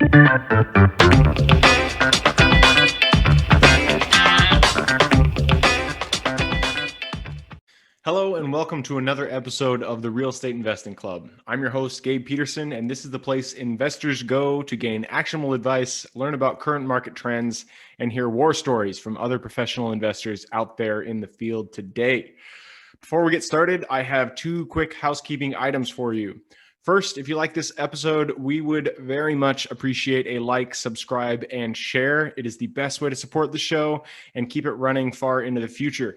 Hello and welcome to another episode of the Real Estate Investing Club. I'm your host, Gabe Peterson, and this is the place investors go to gain actionable advice, learn about current market trends, and hear war stories from other professional investors out there in the field today. Before we get started, I have two quick housekeeping items for you. First, if you like this episode, we would very much appreciate a like, subscribe, and share. It is the best way to support the show and keep it running far into the future.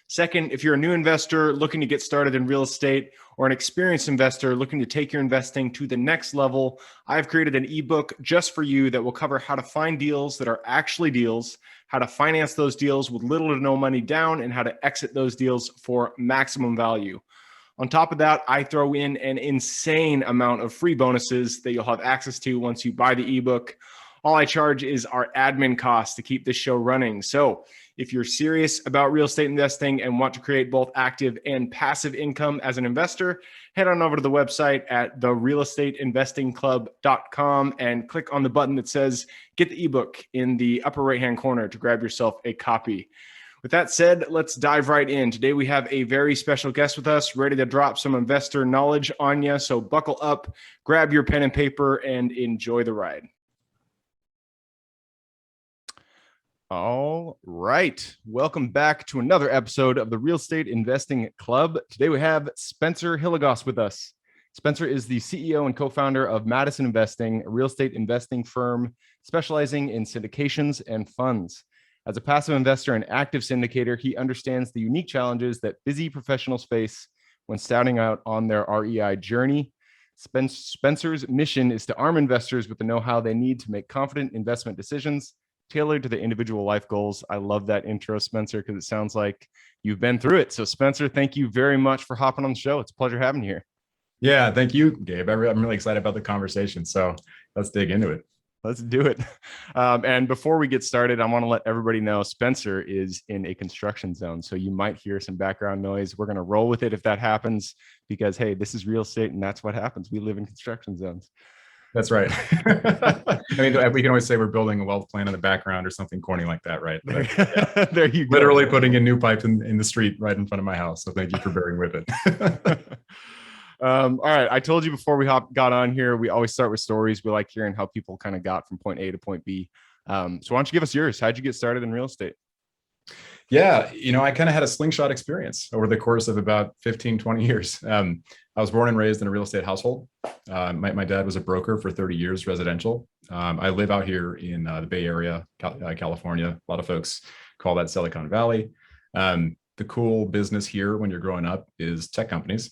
Second, if you're a new investor looking to get started in real estate or an experienced investor looking to take your investing to the next level, I've created an ebook just for you that will cover how to find deals that are actually deals, how to finance those deals with little to no money down, and how to exit those deals for maximum value. On top of that, I throw in an insane amount of free bonuses that you'll have access to once you buy the ebook. All I charge is our admin costs to keep this show running. So if you're serious about real estate investing and want to create both active and passive income as an investor, head on over to the website at therealestateinvestingclub.com and click on the button that says get the ebook in the upper right-hand corner to grab yourself a copy. With that said, let's dive right in. Today we have a very special guest with us, ready to drop some investor knowledge on you. So buckle up, grab your pen and paper, and enjoy the ride. All right. Welcome back to another episode of the Real Estate Investing Club. Today we have Spencer Hilligoss with us. Spencer is the CEO and co-founder of Madison Investing, a real estate investing firm specializing in syndications and funds. As a passive investor and active syndicator, he understands the unique challenges that busy professionals face when starting out on their REI journey. Spencer's mission is to arm investors with the know-how they need to make confident investment decisions tailored to the individual life goals. I love that intro, Spencer, because it sounds like you've been through it. So Spencer, thank you very much for hopping on the show. It's a pleasure having you here. Yeah, thank you, Gabe. I'm really excited about the conversation. So let's dig into it. Let's do it. And before we get started, I want to let everybody know Spencer is in a construction zone. So you might hear some background noise. We're going to roll with it if that happens, because, hey, this is real estate and that's what happens. We live in construction zones. That's right. I mean, we can always say we're building a wealth plan in the background or something corny like that, right? But, yeah. There you go. Literally putting in new pipes in the street right in front of my house. So thank you for bearing with it. All right. I told you before we got on here, we always start with stories. We like hearing how people kind of got from point A to point B. So why don't you give us yours? How'd you get started in real estate? Yeah, I kind of had a slingshot experience over the course of about 15, 20 years. I was born and raised in a real estate household. My dad was a broker for 30 years, residential. I live out here in the Bay Area, California. A lot of folks call that Silicon Valley. The cool business here when you're growing up is tech companies.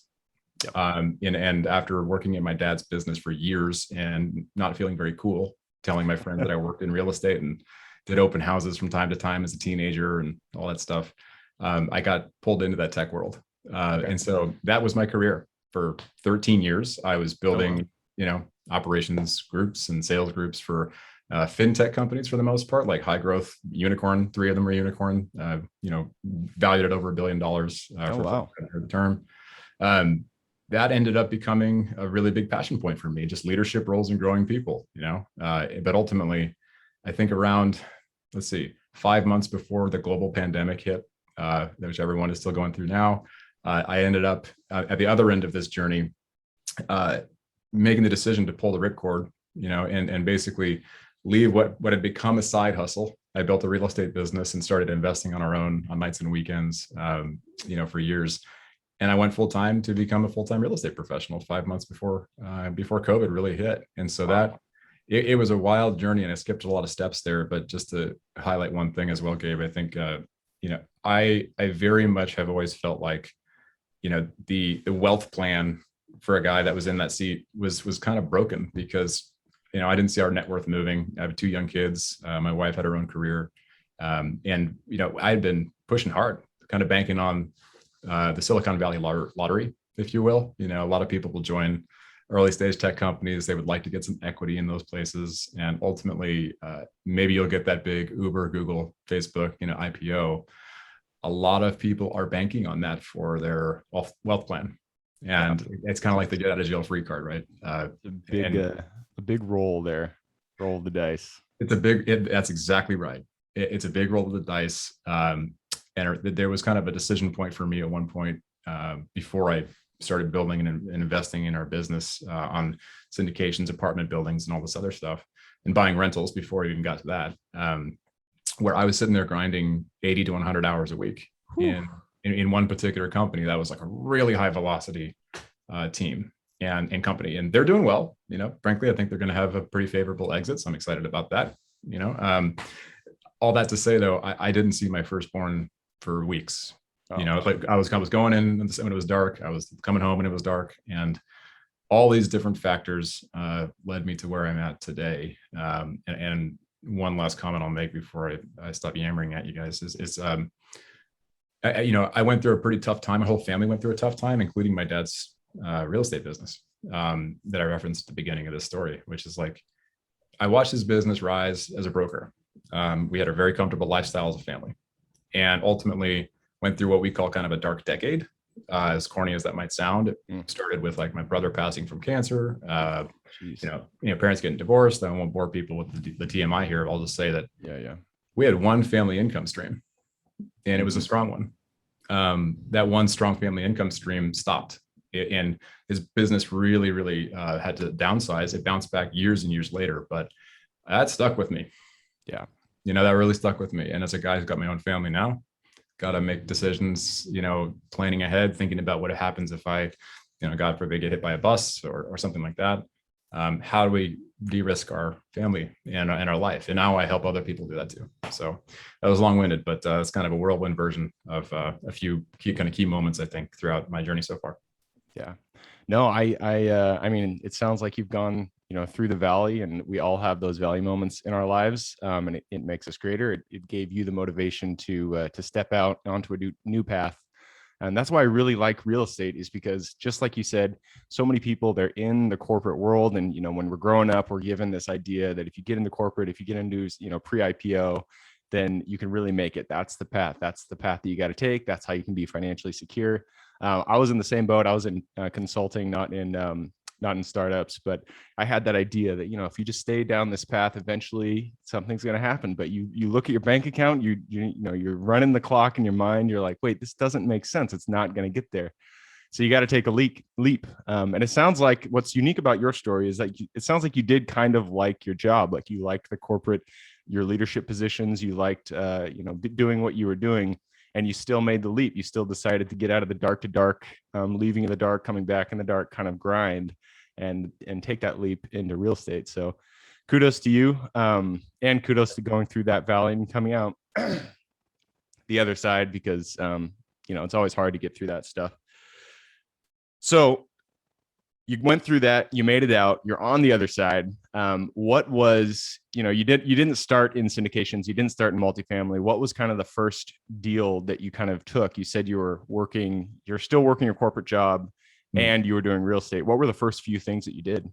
Yep. And after working in my dad's business for years and not feeling very cool, telling my friends that I worked in real estate and did open houses from time to time as a teenager and all that stuff, I got pulled into that tech world. And so that was my career. For 13 years, I was building, operations groups and sales groups for fintech companies for the most part, like high growth unicorn. 3 of them are unicorn, valued at over $1 billion for the term. That ended up becoming a really big passion point for me, just leadership roles and growing people, but ultimately, I think around, 5 months before the global pandemic hit, which everyone is still going through now, I ended up at the other end of this journey, making the decision to pull the ripcord, and basically leave what had become a side hustle. I built a real estate business and started investing on our own on nights and weekends, for years. And I went full time to become a full-time real estate professional 5 months before COVID really hit. And so that it was a wild journey, and I skipped a lot of steps there. But just to highlight one thing as well, Gabe, I think I very much have always felt like the wealth plan for a guy that was in that seat was kind of broken because I didn't see our net worth moving. I have 2 young kids. My wife had her own career, and I had been pushing hard, kind of banking on the Silicon Valley lottery, if you will. A lot of people will join early stage tech companies. They would like to get some equity in those places, and ultimately, maybe you'll get that big Uber, Google, Facebook, IPO. A lot of people are banking on that for their wealth plan, and it's kind of like the get out of jail free card, right? A big role there. Roll the dice. That's exactly right. It's a big roll of the dice. And there was kind of a decision point for me at one point before I started building and investing in our business on syndications, apartment buildings, and all this other stuff, and buying rentals before I even got to that, where I was sitting there grinding 80 to 100 hours a week in one particular company that was like a really high velocity team and company, and they're doing well. Frankly, I think they're going to have a pretty favorable exit, so I'm excited about that. All that to say, though, I didn't see my firstborn for weeks. Like I was going in when it was dark. I was coming home when it was dark, and all these different factors led me to where I'm at today. And one last comment I'll make before I stop yammering at you guys is I went through a pretty tough time. My whole family went through a tough time, including my dad's real estate business that I referenced at the beginning of this story, which is like, I watched his business rise as a broker. We had a very comfortable lifestyle as a family, and ultimately went through what we call kind of a dark decade. As corny as that might sound, it started with like my brother passing from cancer, parents getting divorced. I won't bore people with the TMI here. I'll just say that we had one family income stream, and it was a strong one. That one strong family income stream stopped, and his business really had to downsize. It bounced back years and years later, but that stuck with me. Yeah. That really stuck with me. And as a guy who's got my own family now, got to make decisions, planning ahead, thinking about what happens if I, God forbid, get hit by a bus or something like that. How do we de-risk our family and our life? And now I help other people do that too. So that was long-winded, but it's kind of a whirlwind version of a few key moments, I think, throughout my journey so far. Yeah. No, I mean, it sounds like you've gone, through the valley, and we all have those valley moments in our lives. And it makes us greater. It gave you the motivation to step out onto a new path. And that's why I really like real estate, is because just like you said, so many people, they're in the corporate world. And, when we're growing up, we're given this idea that if you get into corporate, if you get into, pre-IPO, then you can really make it. That's the path. That's the path that you got to take. That's how you can be financially secure. I was in the same boat. I was in consulting, not in startups, but I had that idea that, if you just stay down this path, eventually something's going to happen. But you look at your bank account, you're running the clock in your mind. You're like, wait, this doesn't make sense. It's not going to get there. So you got to take a leap. And it sounds like what's unique about your story is that it sounds like you did kind of like your job. Like you liked the corporate, your leadership positions, you liked, doing what you were doing, and you still made the leap. You still decided to get out of the dark to dark, leaving in the dark, coming back in the dark kind of grind, and take that leap into real estate. So kudos to you. And kudos to going through that valley and coming out the other side, because, it's always hard to get through that stuff. So you went through that, you made it out, you're on the other side. What was, you didn't start in syndications, you didn't start in multifamily. What was kind of the first deal that you kind of took? You said you're still working your corporate job and you were doing real estate. What were the first few things that you did?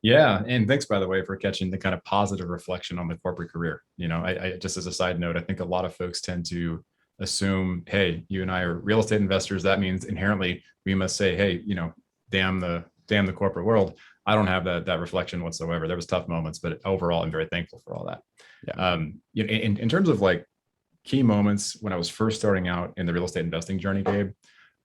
Yeah. And thanks, by the way, for catching the kind of positive reflection on the corporate career. I just as a side note, I think a lot of folks tend to assume, hey, you and I are real estate investors. That means inherently we must say, hey, damn the corporate world. I don't have that reflection whatsoever. There was tough moments, but overall, I'm very thankful for all that. Yeah. In terms of like key moments when I was first starting out in the real estate investing journey, Gabe,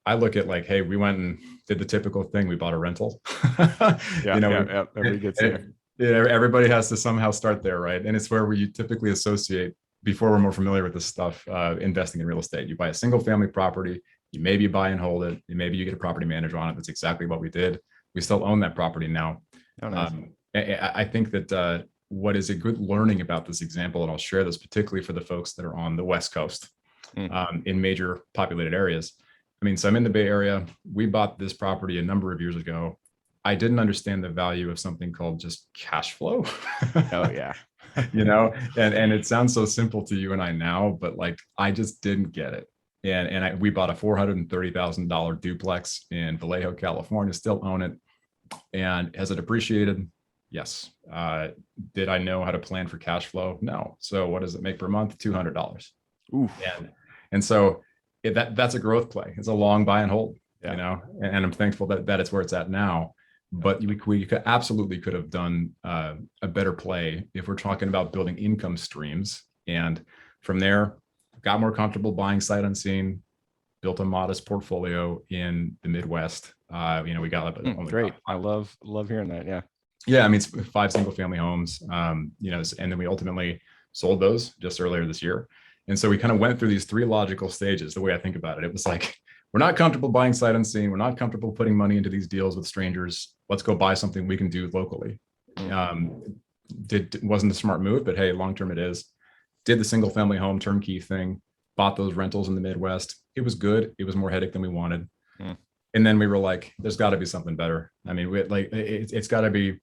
I look at like, hey, we went and did the typical thing. We bought a rental. Everybody gets there. Everybody has to somehow start there, right? And it's where we typically associate, before we're more familiar with this stuff, investing in real estate. You buy a single family property, you maybe buy and hold it, and maybe you get a property manager on it. That's exactly what we did. We still own that property now. Oh, nice. I think that what is a good learning about this example, and I'll share this particularly for the folks that are on the West Coast, in major populated areas. So I'm in the Bay Area. We bought this property a number of years ago. I didn't understand the value of something called just cash flow. Oh yeah. And it sounds so simple to you and I now, but like, I just didn't get it. And we bought a $430,000 duplex in Vallejo, California, still own it. And has it appreciated? Yes. Did I know how to plan for cash flow? No. So what does it make per month? $200. Oof. And so that's a growth play. It's a long buy and hold, and I'm thankful that it's where it's at now. but we could absolutely could have done a better play if we're talking about building income streams. And from there, got more comfortable buying sight unseen, built a modest portfolio in the Midwest. We got only Great. I love hearing that. Yeah. Yeah, I mean, it's 5 single family homes, and then we ultimately sold those just earlier this year. And so we kind of went through these 3 logical stages. The way I think about it, it was like, we're not comfortable buying sight unseen. We're not comfortable putting money into these deals with strangers. Let's go buy something we can do locally. Wasn't a smart move, but hey, long-term it is. Did the single family home turnkey thing, bought those rentals in the Midwest. It was good. It was more headache than we wanted. And then we were like, there's got to be something better. I mean, it's got to be,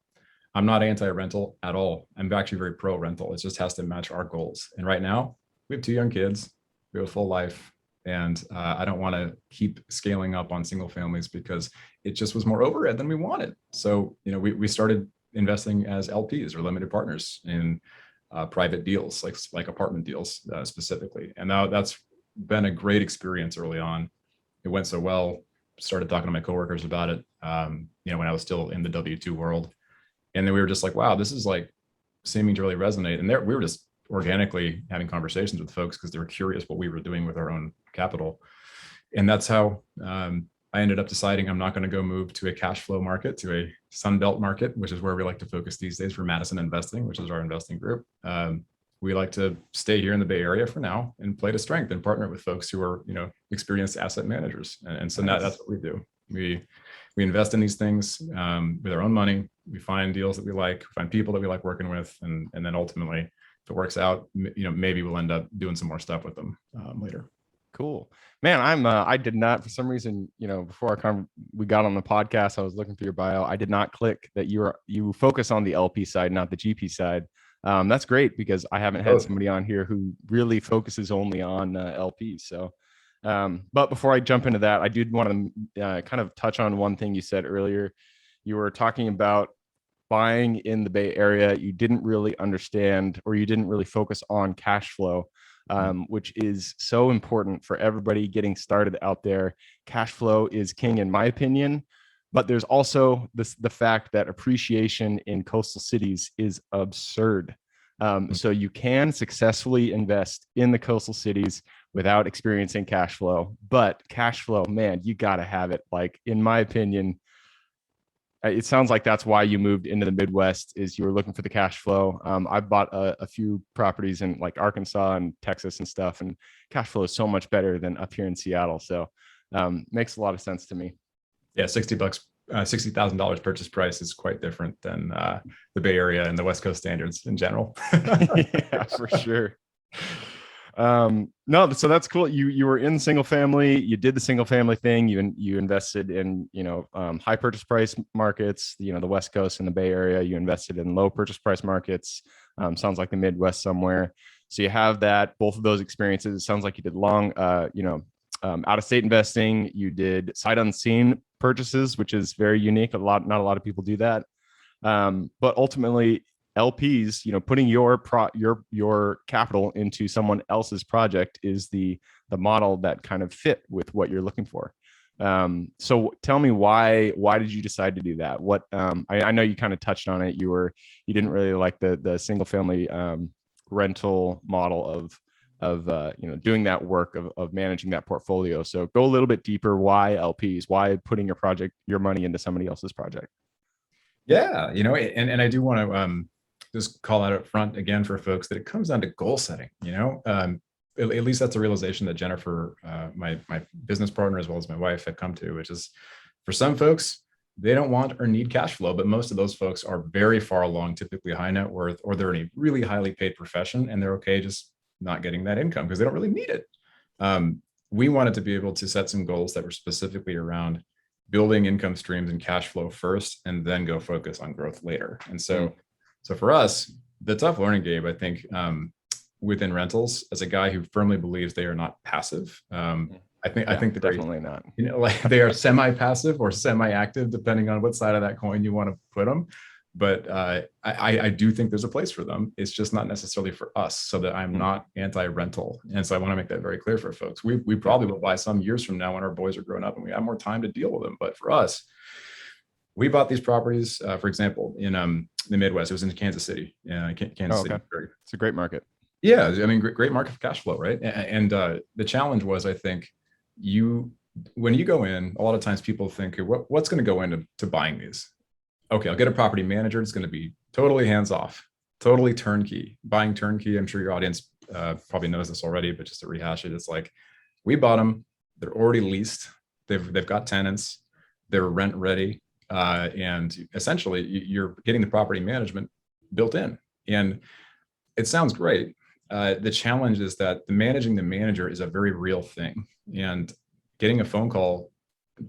I'm not anti-rental at all. I'm actually very pro-rental. It just has to match our goals. And right now, we have 2 young kids. We have a full life. And I don't want to keep scaling up on single families because it just was more overhead than we wanted. So, we started investing as LPs or limited partners in private deals, like apartment deals specifically. And now that's been a great experience early on. It went so well. Started talking to my coworkers about it, when I was still in the W-2 world. And then we were just like, wow, this is like seeming to really resonate. And we were just organically having conversations with folks because they were curious what we were doing with our own capital. And that's how I ended up deciding I'm not going to go move to a cash flow market, to a Sunbelt market, which is where we like to focus these days for Madison Investing, which is our investing group. We like to stay here in the Bay Area for now and play to strength and partner with folks who are, experienced asset managers. And so that's what we do. We invest in these things with our own money. We find deals that we like, find people that we like working with, and then ultimately, if it works out, maybe we'll end up doing some more stuff with them later. Cool, man. I did not, for some reason, before we got on the podcast, I was looking through your bio. I did not click that you focus on the LP side, not the GP side. That's great because I haven't had somebody on here who really focuses only on LPs. So, but before I jump into that, I did want to kind of touch on one thing you said earlier. You were talking about buying in the Bay Area. You didn't really understand, or you didn't really focus on cash flow, which is so important for everybody getting started out there. Cash flow is king, in my opinion. But there's also the fact that appreciation in coastal cities is absurd. So you can successfully invest in the coastal cities without experiencing cash flow. But cash flow, man, you got to have it. Like, in my opinion, it sounds like that's why you moved into the Midwest, is you were looking for the cash flow. I've bought a few properties in like Arkansas and Texas and stuff, and cash flow is so much better than up here in Seattle. So makes a lot of sense to me. Yeah, $60, $60,000 purchase price is quite different than the Bay Area and the West Coast standards in general. Yeah, for sure. No, so that's cool. You were in single family. You did the single family thing. You invested in high purchase price markets. The West Coast and the Bay Area. You invested in low purchase price markets. Sounds like the Midwest somewhere. So you have that, both of those experiences. It sounds like you did long, out of state investing. You did sight unseen purchases, which is very unique. Not a lot of people do that. But ultimately, LPs, putting your capital into someone else's project is the model that kind of fit with what you're looking for. So tell me why did you decide to do that? What I know you kind of touched on it. You didn't really like the single family rental model of doing that work of managing that portfolio. So go a little bit deeper. Why LPs? Why putting your money into somebody else's project? Yeah, and I do want to just call out up front again for folks that it comes down to goal setting. At least that's a realization that Jennifer, my business partner, as well as my wife, have come to, which is, for some folks, they don't want or need cash flow, but most of those folks are very far along, typically high net worth, or they're in a really highly paid profession, and they're okay just not getting that income because they don't really need it. We wanted to be able to set some goals that were specifically around building income streams and cash flow first, and then go focus on growth later. And so for us, the tough learning, Gabe, I think, within rentals, as a guy who firmly believes they are not passive, I think they're definitely not. Like they are semi-passive or semi-active, depending on what side of that coin you want to put them. But I do think there's a place for them. It's just not necessarily for us, so that I'm not anti-rental. And so I want to make that very clear for folks. We probably will buy some years from now when our boys are grown up and we have more time to deal with them. But for us, We bought these properties, for example, in the Midwest. It was in Kansas City. Kansas Oh, City. okay. It's a great market. Yeah, I mean, great market for cash flow, right? And the challenge was, I think, when you go in, a lot of times people think, what's going to go into buying these? Okay, I'll get a property manager. It's going to be totally hands off, totally turnkey. Buying turnkey, I'm sure your audience probably knows this already, but just to rehash it, it's like we bought them. They're already leased. They've got tenants. They're rent ready, and essentially you're getting the property management built in. And it sounds great. The challenge is that managing the manager is a very real thing, and getting a phone call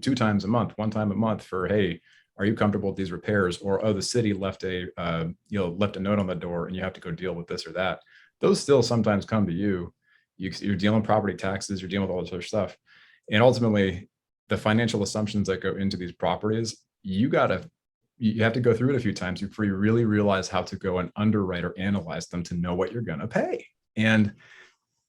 2 times a month, 1 time a month for, hey, are you comfortable with these repairs? Or, oh, the city left a left a note on the door and you have to go deal with this or that. Those still sometimes come to you. You're dealing with property taxes, you're dealing with all this other stuff. And ultimately, the financial assumptions that go into these properties, you have to go through it a few times before you really realize how to go and underwrite or analyze them to know what you're going to pay. And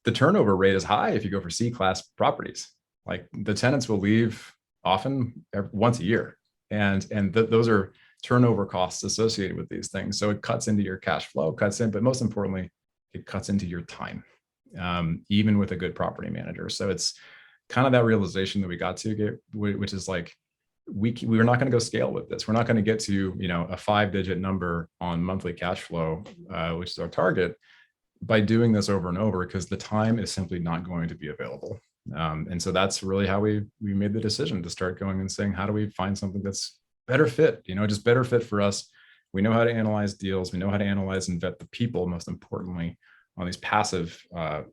the turnover rate is high if you go for C-class properties. Like the tenants will leave often once a year. And those are turnover costs associated with these things. So it cuts into your cash flow, but most importantly, it cuts into your time, even with a good property manager. So it's kind of that realization that we got to get, which is like, we're not going to go scale with this. We're not going to get to, a 5-digit number on monthly cash flow, which is our target, by doing this over and over, because the time is simply not going to be available. And so that's really how we made the decision to start going and saying, how do we find something that's better fit, just better fit for us. We know how to analyze deals. We know how to analyze and vet the people, most importantly, on these passive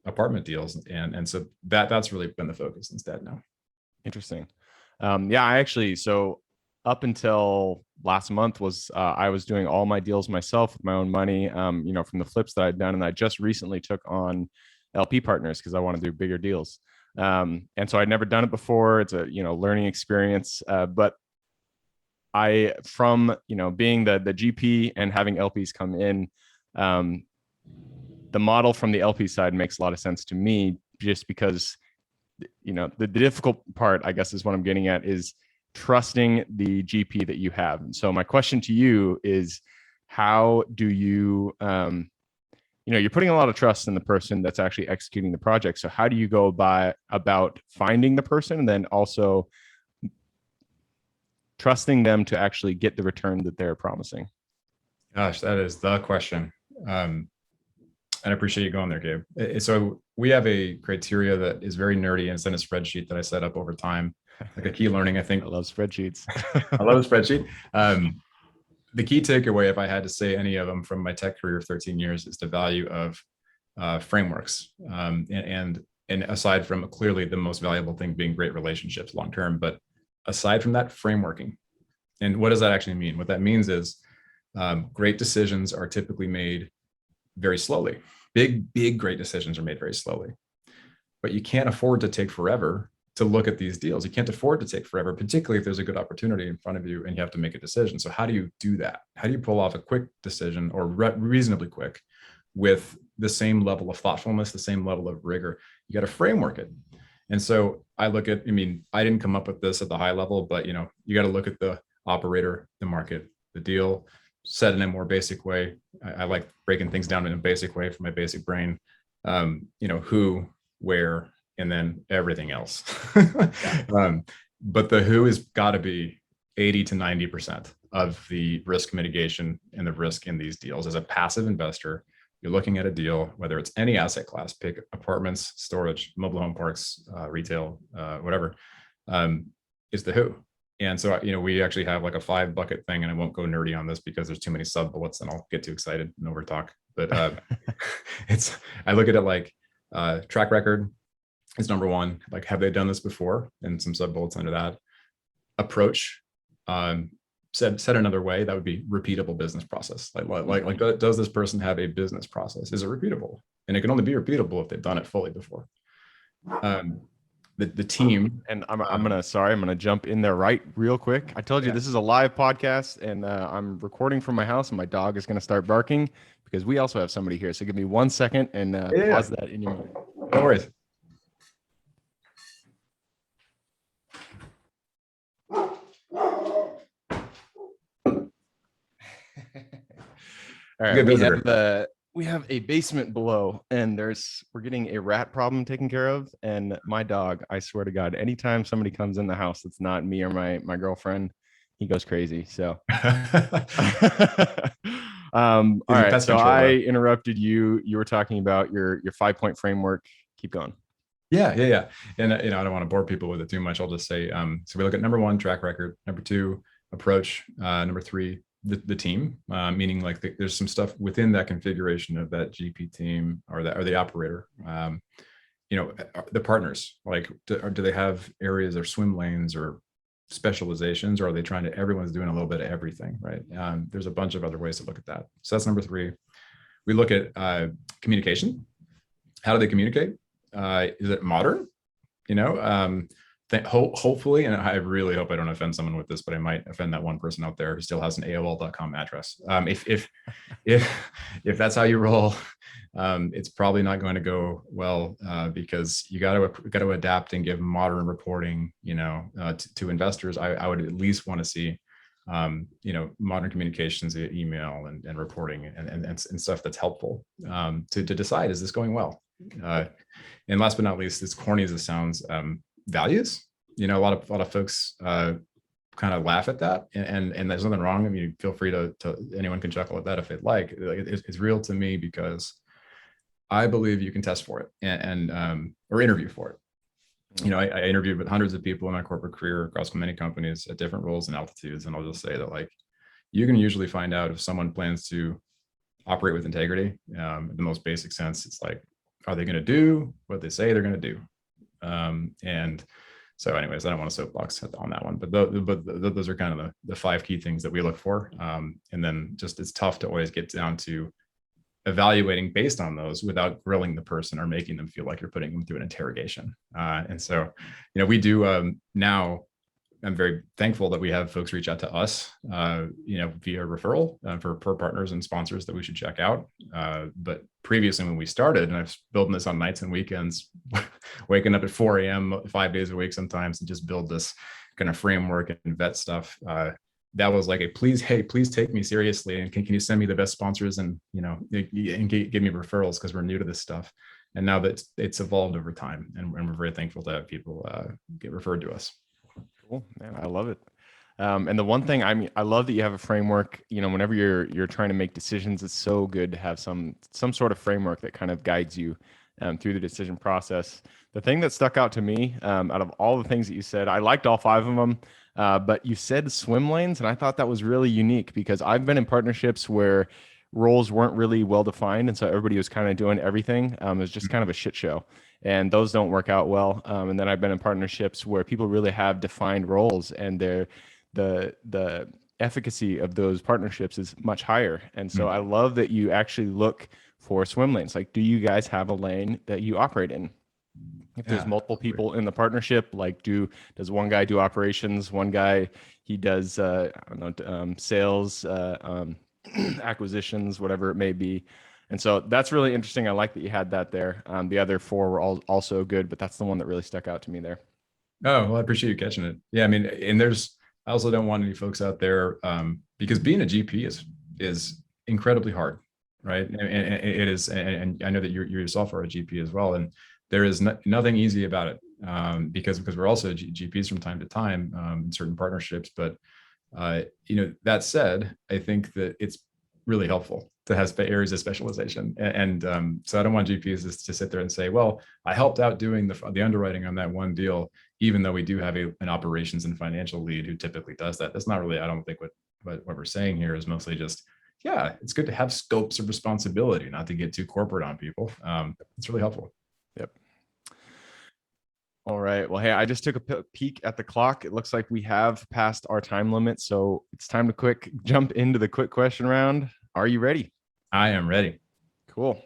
apartment deals. And so that's really been the focus instead now. Interesting. Yeah, I actually, so up until last month I was doing all my deals myself with my own money, from the flips that I'd done. And I just recently took on LP partners because I want to do bigger deals. And so I'd never done it before. It's a, learning experience. But from being the GP and having LPs come in, the model from the LP side makes a lot of sense to me, just because, the difficult part, I guess, is what I'm getting at, is trusting the GP that you have. And so my question to you is, how do you, you're putting a lot of trust in the person that's actually executing the project. So how do you go about finding the person and then also trusting them to actually get the return that they're promising? Gosh, that is the question. And I appreciate you going there, Gabe. So we have a criteria that is very nerdy, and it's in a spreadsheet that I set up over time, like a key learning, I think. I love spreadsheets. I love a spreadsheet. The key takeaway, if I had to say any of them from my tech career of 13 years, is the value of frameworks. And aside from clearly the most valuable thing being great relationships long-term, but aside from that, frameworking. And what does that actually mean? What that means is great decisions are typically made very slowly. Big, great decisions are made very slowly. But you can't afford to take forever to look at these deals. You can't afford to take forever, particularly if there's a good opportunity in front of you and you have to make a decision. So how do you do that? How do you pull off a quick decision, or reasonably quick, with the same level of thoughtfulness, the same level of rigor? You got to framework it. And so I didn't come up with this at the high level, but you got to look at the operator, the market, the deal, set in a more basic way. I like breaking things down in a basic way for my basic brain. Who, where, and then everything else. But the who has got to be 80 to 90% of the risk mitigation and the risk in these deals. As a passive investor, you're looking at a deal, whether it's any asset class, pick apartments, storage, mobile home parks, retail, whatever, is the who. And so, we actually have like a 5-bucket thing, and I won't go nerdy on this because there's too many sub bullets and I'll get too excited and over talk. But I look at it like track record is number one. Like, have they done this before? And some sub bullets under that. Approach, said another way, that would be repeatable business process. Like, does this person have a business process? Is it repeatable? And it can only be repeatable if they've done it fully before. The team, and I'm gonna jump in there real quick. I told you this is a live podcast, and I'm recording from my house, and my dog is gonna start barking because we also have somebody here. So give me 1 second and pause that in your mind. No worries. All right, Good visitor. we have a basement below, and we're getting a rat problem taken care of. And my dog, I swear to God, anytime somebody comes in the house that's not me or my girlfriend, he goes crazy. So, all He's a right. pest So I controller. interrupted you. You were talking about your 5-point framework. Keep going. Yeah. And I don't want to bore people with it too much. I'll just say, so we look at number one, track record. Number two, approach. Number three, the team, meaning like there's some stuff within that configuration of that GP team or the operator. The partners, like do they have areas or swim lanes or specializations, or are they trying to? Everyone's doing a little bit of everything, right? There's a bunch of other ways to look at that. So that's number three. We look at communication. How do they communicate? Is it modern? Hopefully, and I really hope I don't offend someone with this, but I might offend that one person out there who still has an AOL.com address. If that's how you roll, it's probably not going to go well, because you got to adapt and give modern reporting, to investors. I would at least want to see, modern communications via email and reporting and stuff that's helpful, to decide, is this going well? And last but not least, as corny as it sounds, values. A lot of folks kind of laugh at that, and there's nothing wrong. I mean, feel free to anyone can chuckle at that if they'd like. It's real to me because I believe you can test for it and or interview for it. I interviewed with hundreds of people in my corporate career across many companies at different roles and altitudes, and I'll just say that, like, you can usually find out if someone plans to operate with integrity. In the most basic sense, it's like, are they going to do what they say they're going to do? And so anyways, I don't want to soapbox on that one, but those are kind of the 5 key things that we look for. And then just, it's tough to always get down to evaluating based on those without grilling the person or making them feel like you're putting them through an interrogation. And so, we do now, I'm very thankful that we have folks reach out to us, via referral, for partners and sponsors that we should check out. But previously, when we started, and I was building this on nights and weekends, waking up at 4 a.m. 5 days a week sometimes, and just build this kind of framework and vet stuff. That was like please take me seriously, and can you send me the best sponsors, and and give me referrals, because we're new to this stuff. And now that it's evolved over time, and we're very thankful to have people get referred to us. Cool, man. I love it. And the one thing, I love that you have a framework. Whenever you're trying to make decisions, it's so good to have some sort of framework that kind of guides you through the decision process. The thing that stuck out to me, out of all the things that you said, I liked all 5 of them, but you said swim lanes, and I thought that was really unique, because I've been in partnerships where roles weren't really well defined, and so everybody was kind of doing everything. It was just kind of a shit show, and those don't work out well. And then I've been in partnerships where people really have defined roles, and the efficacy of those partnerships is much higher. And so I love that you actually look for swim lanes. Like, do you guys have a lane that you operate in? If there's multiple people in the partnership, like, does one guy do operations, one guy he does sales, acquisitions, whatever it may be. And so that's really interesting. I like that you had that there. The other 4 were also good, but that's the one that really stuck out to me there. Oh, well, I appreciate you catching it. Yeah, I mean, and I also don't want any folks out there, because being a GP is incredibly hard, right? And it is, and I know that you yourself are a GP as well, and there is nothing easy about it, because we're also GPs from time to time, in certain partnerships. But that said, I think that it's really helpful to have areas of specialization. And so I don't want GPs to sit there and say, well, I helped out doing the underwriting on that one deal, even though we do have an operations and financial lead who typically does that. That's not really, I don't think what we're saying here is mostly just, yeah, it's good to have scopes of responsibility, not to get too corporate on people. It's really helpful. Yep. All right. Well, hey, I just took a peek at the clock. It looks like we have passed our time limit, so it's time to jump into the quick question round. Are you ready? I am ready. Cool.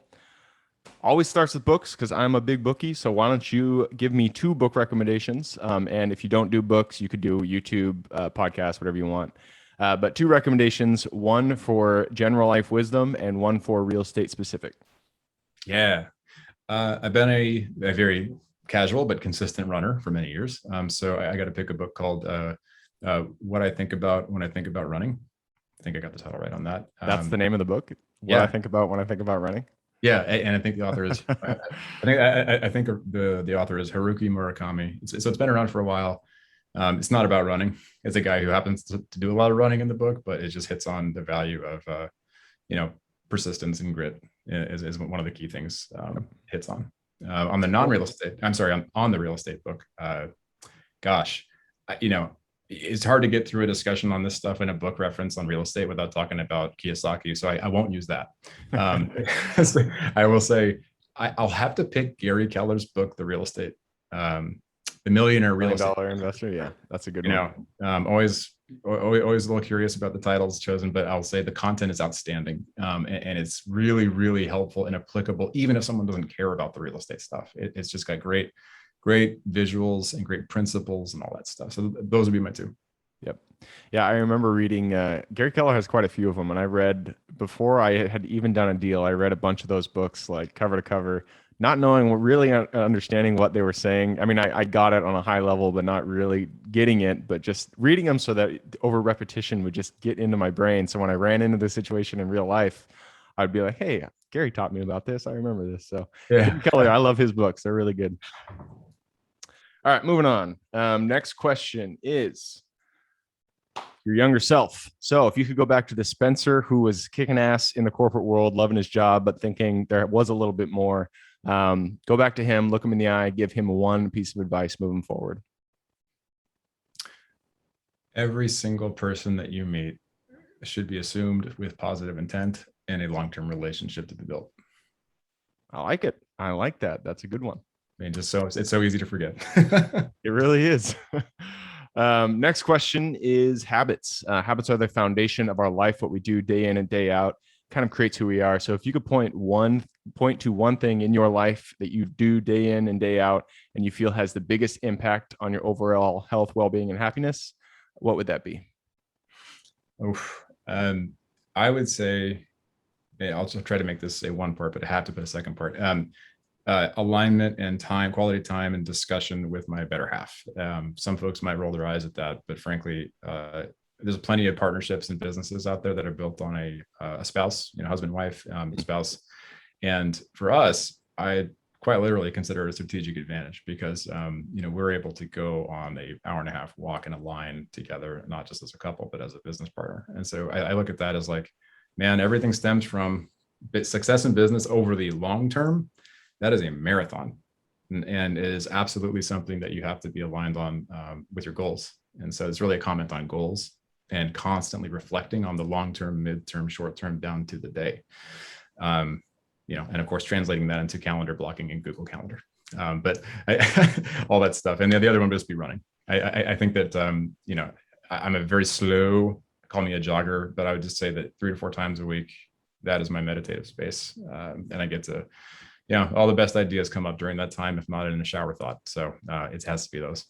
Always starts with books, because I'm a big bookie. So why don't you give me 2 book recommendations? And if you don't do books, you could do YouTube, podcast, whatever you want. But 2 recommendations, one for general life wisdom and one for real estate specific. Yeah. I've been a very casual but consistent runner for many years. So I got to pick a book called What I Think About When I Think About Running. I think I got the title right on that. That's the name of the book? What I Yeah. think about when I think about running. Yeah. And I think the author is, I think the author is Haruki Murakami. So it's been around for a while. It's not about running. It's a guy who happens to do a lot of running in the book, but it just hits on the value of, you know, persistence and grit is one of the key things hits on the non-real estate. I'm sorry, on the real estate book. Gosh, you know, it's hard to get through a discussion on this stuff in a book reference on real estate without talking about Kiyosaki. So I won't use that. I will say I'll have to pick Gary Keller's book, The Real Estate, The Millionaire Real $1 Estate. million investor. Yeah, that's a good You one. know, always a little curious about the titles chosen, but I'll say the content is outstanding. And it's really, really helpful and applicable, even if someone doesn't care about the real estate stuff. It's just got great visuals and great principles and all that stuff. So those would be my two. Yep. Yeah, I remember reading, Gary Keller has quite a few of them. And I read, before I had even done a deal, I read a bunch of those books, like cover to cover, not knowing, really understanding what they were saying. I mean, I got it on a high level, but not really getting it, but just reading them so that over repetition would just get into my brain. So when I ran into the situation in real life, I'd be like, hey, Gary taught me about this. I remember this. So Yeah. Gary Keller, I love his books. They're really good. All right, moving on. Next question is your younger self. So if you could go back to the Spencer who was kicking ass in the corporate world, loving his job, but thinking there was a little bit more, go back to him, look him in the eye, give him one piece of advice moving forward. Every single person that you meet should be assumed with positive intent and a long-term relationship to be built. I like it. I like that. That's a good one. I mean, just so it's so easy to forget. It really is. Next question is habits. Habits are the foundation of our life. What we do day in and day out kind of creates who we are. So if you could point to one thing in your life that you do day in and day out and you feel has the biggest impact on your overall health, well-being, and happiness, what would that be? Oof. I would say, I'll just try to make this a one part, but I have to put a second part. Alignment and time, quality time and discussion with my better half. Some folks might roll their eyes at that, but frankly, there's plenty of partnerships and businesses out there that are built on a spouse, you know, husband, wife, spouse. And for us, I quite literally consider it a strategic advantage because, you know, we're able to go on an hour-and-a-half walk in a line together, not just as a couple, but as a business partner. And so I look at that as like, man, everything stems from success in business over the long term. That is a marathon, and it is absolutely something that you have to be aligned on with your goals. And so it's really a comment on goals and constantly reflecting on the long-term, mid-term, short-term, down to the day. You know, and of course, translating that into calendar blocking in Google Calendar. But all that stuff. And the other one would just be running. I think that, you know, I'm a very slow, call me a jogger, but I would just say that 3 to 4 times a week, that is my meditative space. And I get to, yeah, all the best ideas come up during that time, if not in a shower thought. So it has to be those.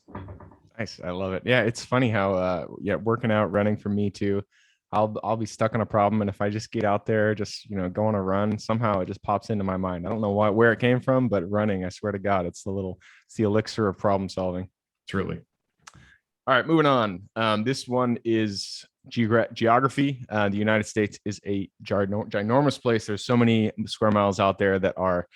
Nice. I love it. Yeah. It's funny how, working out, running for me too. I'll be stuck on a problem. And if I just get out there, just, you know, go on a run, somehow it just pops into my mind. I don't know where it came from, but running, I swear to God, it's the elixir of problem solving. Truly. All right, moving on. This one is geography. The United States is a ginormous place. There's so many square miles out there that are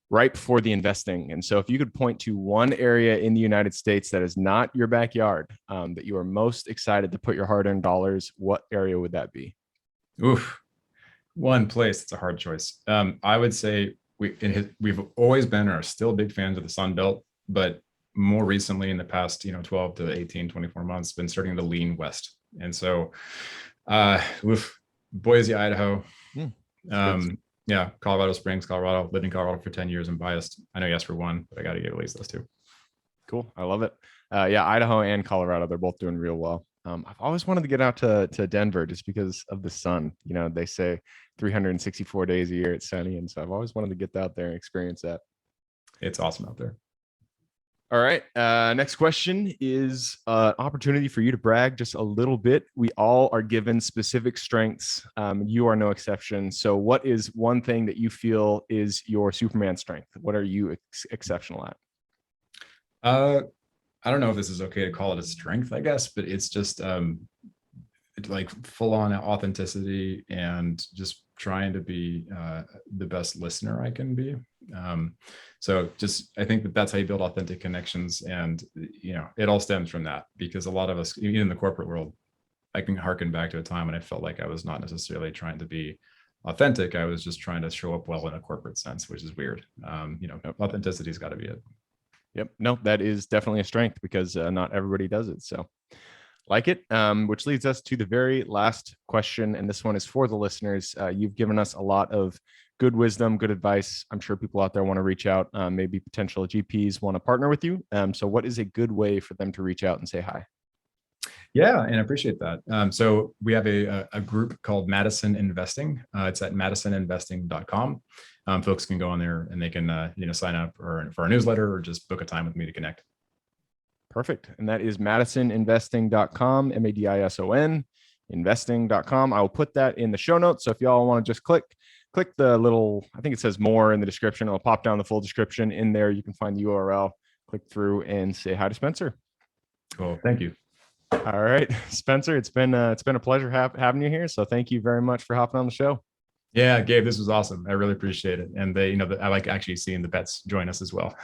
ripe for the investing. And so if you could point to one area in the United States that is not your backyard, that you are most excited to put your hard-earned dollars, what area would that be? Oof. One place. It's a hard choice. I would say we've always been or are still big fans of the Sun Belt, but more recently in the past, 12 to 18, 24 months, been starting to lean west. And so Boise, Idaho, yeah, Colorado Springs, Colorado, lived in Colorado for 10 years and biased. I know you asked for one, but I got to give at least those two. Cool. I love it. Yeah, Idaho and Colorado, they're both doing real well. I've always wanted to get out to Denver just because of the sun. You know, they say 364 days a year it's sunny. And so I've always wanted to get out there and experience that. It's awesome out there. All right. Next question is opportunity for you to brag just a little bit. We all are given specific strengths. You are no exception. So what is one thing that you feel is your Superman strength? What are you exceptional at? I don't know if this is okay to call it a strength, I guess, but it's just like full on authenticity and just trying to be the best listener I can be. So just, I think that that's how you build authentic connections. And, it all stems from that, because a lot of us, even in the corporate world, I can harken back to a time when I felt like I was not necessarily trying to be authentic. I was just trying to show up well in a corporate sense, which is weird. Authenticity's got to be it. Yep. No, that is definitely a strength, because not everybody does it. So like it, which leads us to the very last question. And this one is for the listeners. You've given us a lot of good wisdom, good advice. I'm sure people out there want to reach out. Maybe potential GPs want to partner with you. So what is a good way for them to reach out and say hi? Yeah, and I appreciate that. So we have a group called Madison Investing. It's at madisoninvesting.com. Folks can go on there and they can sign up for our newsletter or just book a time with me to connect. Perfect. And that is madisoninvesting.com, MADISON, investing.com. I will put that in the show notes. So if y'all want to just click the little, I think it says more in the description. It'll pop down the full description in there. You can find the URL, click through and say hi to Spencer. Cool. Thank you. All right, Spencer, it's been a pleasure having you here. So thank you very much for hopping on the show. Yeah, Gabe, this was awesome. I really appreciate it. And I like actually seeing the pets join us as well.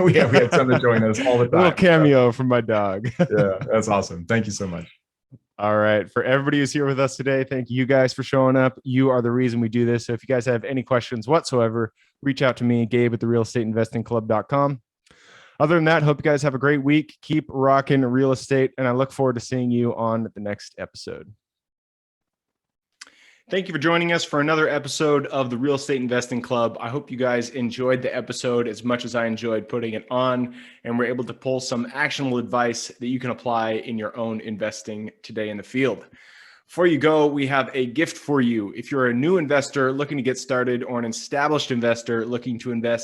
we have some that join us all the time. A little cameo from my dog. Yeah, that's awesome. Thank you so much. All right. For everybody who's here with us today, thank you guys for showing up. You are the reason we do this. So if you guys have any questions whatsoever, reach out to me, Gabe at therealestateinvestingclub.com. Other than that, hope you guys have a great week. Keep rocking real estate, and I look forward to seeing you on the next episode. Thank you for joining us for another episode of the Real Estate Investing Club. I hope you guys enjoyed the episode as much as I enjoyed putting it on, and we're able to pull some actionable advice that you can apply in your own investing today in the field. Before you go, we have a gift for you. If you're a new investor looking to get started, or an established investor looking to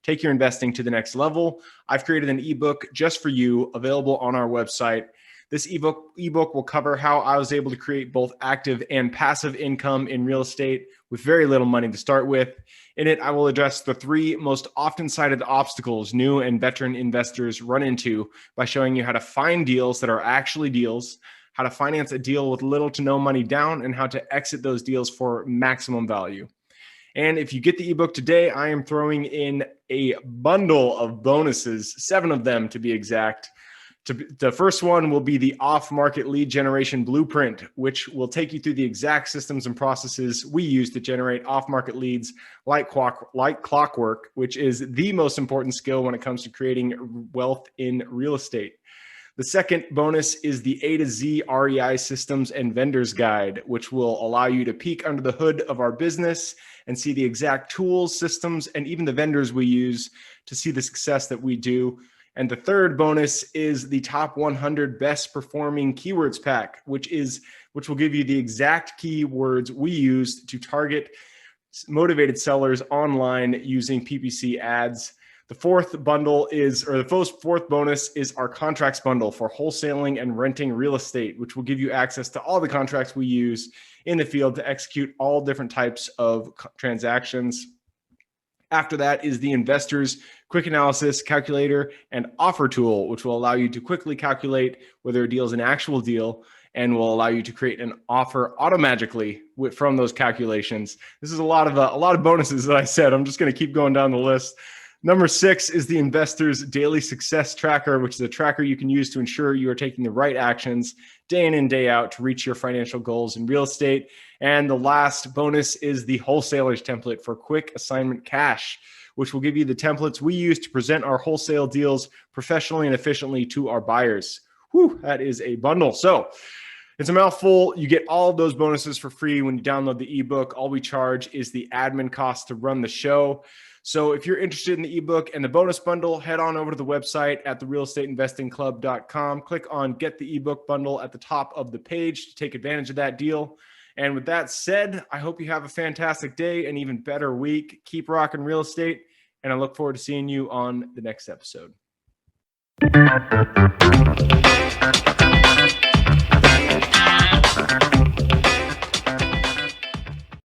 take your investing to the next level, I've created an ebook just for you, available on our website. This ebook will cover how I was able to create both active and passive income in real estate with very little money to start with. In it, I will address the 3 most often cited obstacles new and veteran investors run into by showing you how to find deals that are actually deals, how to finance a deal with little to no money down, and how to exit those deals for maximum value. And if you get the ebook today, I am throwing in a bundle of bonuses, 7 of them to be exact. The first one will be the off-market lead generation blueprint, which will take you through the exact systems and processes we use to generate off-market leads like clockwork, which is the most important skill when it comes to creating wealth in real estate. The second bonus is the A to Z REI systems and vendors guide, which will allow you to peek under the hood of our business and see the exact tools, systems, and even the vendors we use to see the success that we do. And the third bonus is the top 100 best performing keywords pack, which will give you the exact keywords we use to target motivated sellers online using PPC ads. The fourth bonus is our contracts bundle for wholesaling and renting real estate, which will give you access to all the contracts we use in the field to execute all different types of transactions. After that is the Investors Quick Analysis Calculator and Offer Tool, which will allow you to quickly calculate whether a deal is an actual deal and will allow you to create an offer automatically from those calculations. This is a lot of bonuses that I said. I'm just going to keep going down the list. Number 6 is the Investors Daily Success Tracker, which is a tracker you can use to ensure you are taking the right actions day in and day out to reach your financial goals in real estate. And the last bonus is the Wholesalers Template for Quick Assignment Cash, which will give you the templates we use to present our wholesale deals professionally and efficiently to our buyers. Whew, that is a bundle. So it's a mouthful. You get all of those bonuses for free when you download the ebook. All we charge is the admin cost to run the show. So if you're interested in the ebook and the bonus bundle, head on over to the website at therealestateinvestingclub.com. Click on Get the Ebook Bundle at the top of the page to take advantage of that deal. And with that said, I hope you have a fantastic day, an even better week. Keep rocking real estate, and I look forward to seeing you on the next episode.